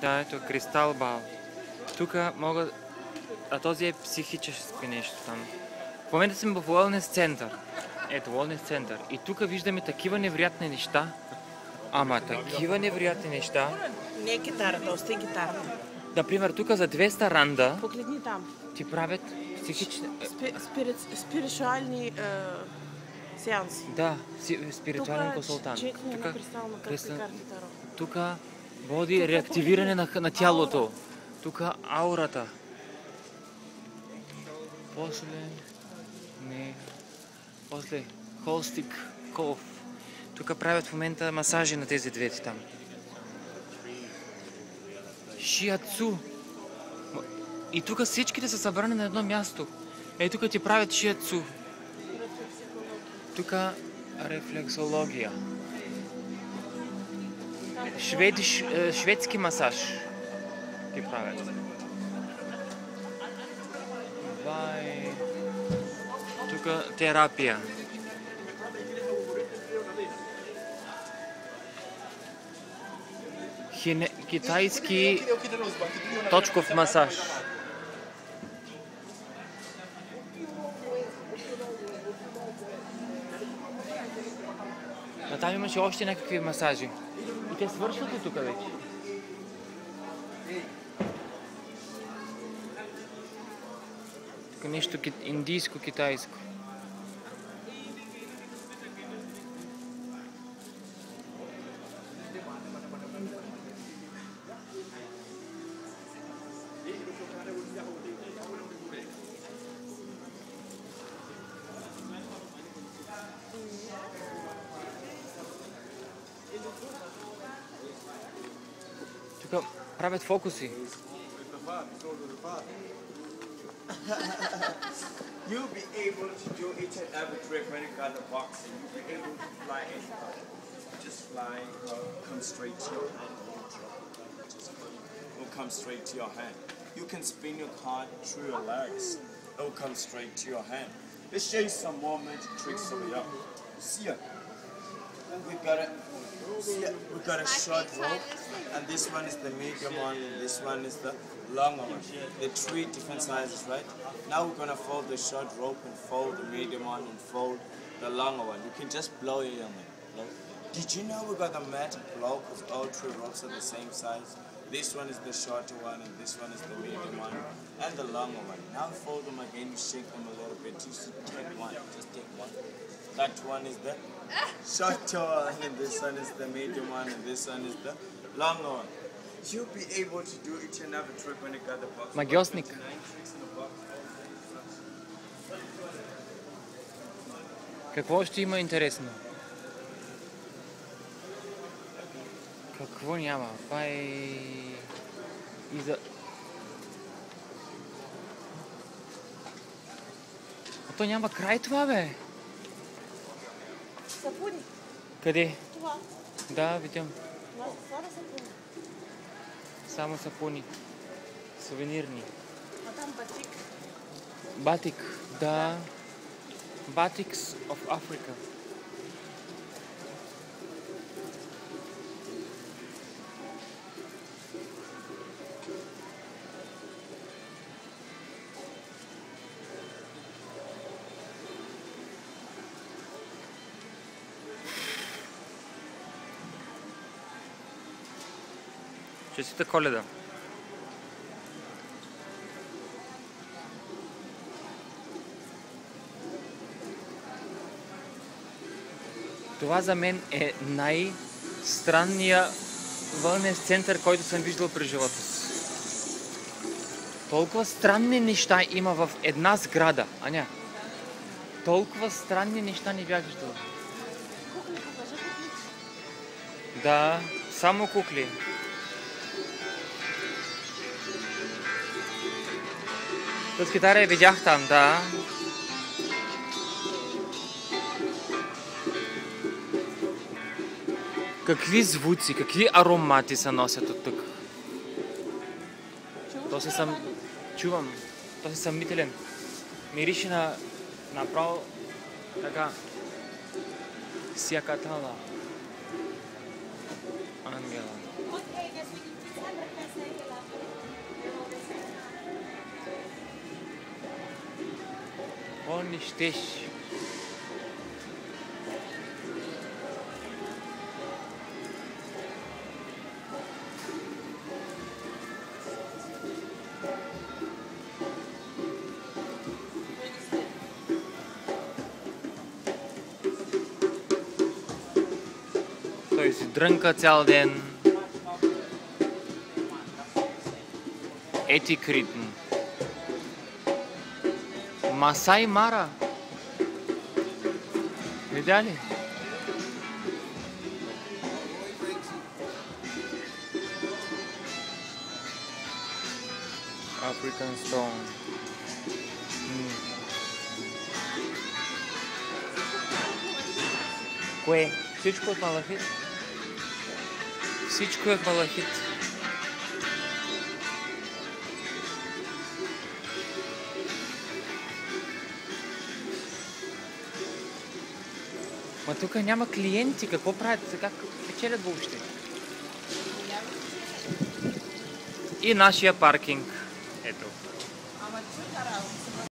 Да, ето Кристал Бал. Тук мога... А този е психически нещо там. В момента съм в Wellness център. Ето, Wellness център. И тук виждаме такива невероятни неща. Ама такива невероятни неща. Не е китарата, остай китарата. Например, тук за 200 ранда Погледни там. ти правят психични... Спиритуални сеанси. Да, спиритуален консултант. Чекни на кристална карта. Тук води реактивиране на тялото. Тук аурата. После холстик ков. Тук правят в момента масажи на тези двете там. Шиацу. И тук всичките са събрани на едно място. Тук ти правят шиацу. Тук рефлексология. Шведски масаж ти правят. Тук терапия. Китайски точков масаж. А там имаше още някакви масажи. И те свършват ли тук вече? Тук нещо индийско-китайско. Тук правят фокуси. You'll be able to do each and every trick when you got the box. You'll be able to fly anywhere. Just fly, come straight to your hand. It will come straight to your hand. You can spin your card through your legs. It will come straight to your hand. Let's show you some more magic tricks over here. See ya. We got a short rope, and this one is the medium one, and this one is the longer one. They're three different sizes, right? Now we're gonna fold the short rope and fold the medium one and fold the longer one. You can just blow your young man. Blow. Did you know we got the magic blow because all three ropes are the same size? This one is the shorter one, and this one is the medium one, and the longer one. Now fold them again, you shake them a little bit. You should take one, just take one. That one is the shorter one, and this one is the medium one, and this one is the longer one. You'll be able to do each and every trick when you got the box. Магиосник. Какво ще има интересно? Какво няма? Това е... И за... А то няма край това, бе! Сапуни. Къде? Това. Да, видям. Това сапуни. Само сапуни. Сувенирни. А там батик. Батик, да. Batiks of Africa. Честита Коледа! Това за мен е най-странният wellness център, който съм виждал през живота си. Толкова странни неща има в една сграда, Аня. Толкова странни неща не бях виждал. Кукли, покажи кукли. Да, само кукли. С китара я видях там, да. Какви звуци, какви аромати се носят от тук. Чувам. То си съмнителен. Мирише на направо така сякатала. Ангела. О, не щеш. Той си дрънка цял ден. Етик ритм. Масай Мара. Видя ли? African Stone. Кое? Всичко от малахит? Всичко е от малахит. Ма тук няма клиенти, какво правят? Как печелят въобще? И нашия паркинг. Ето.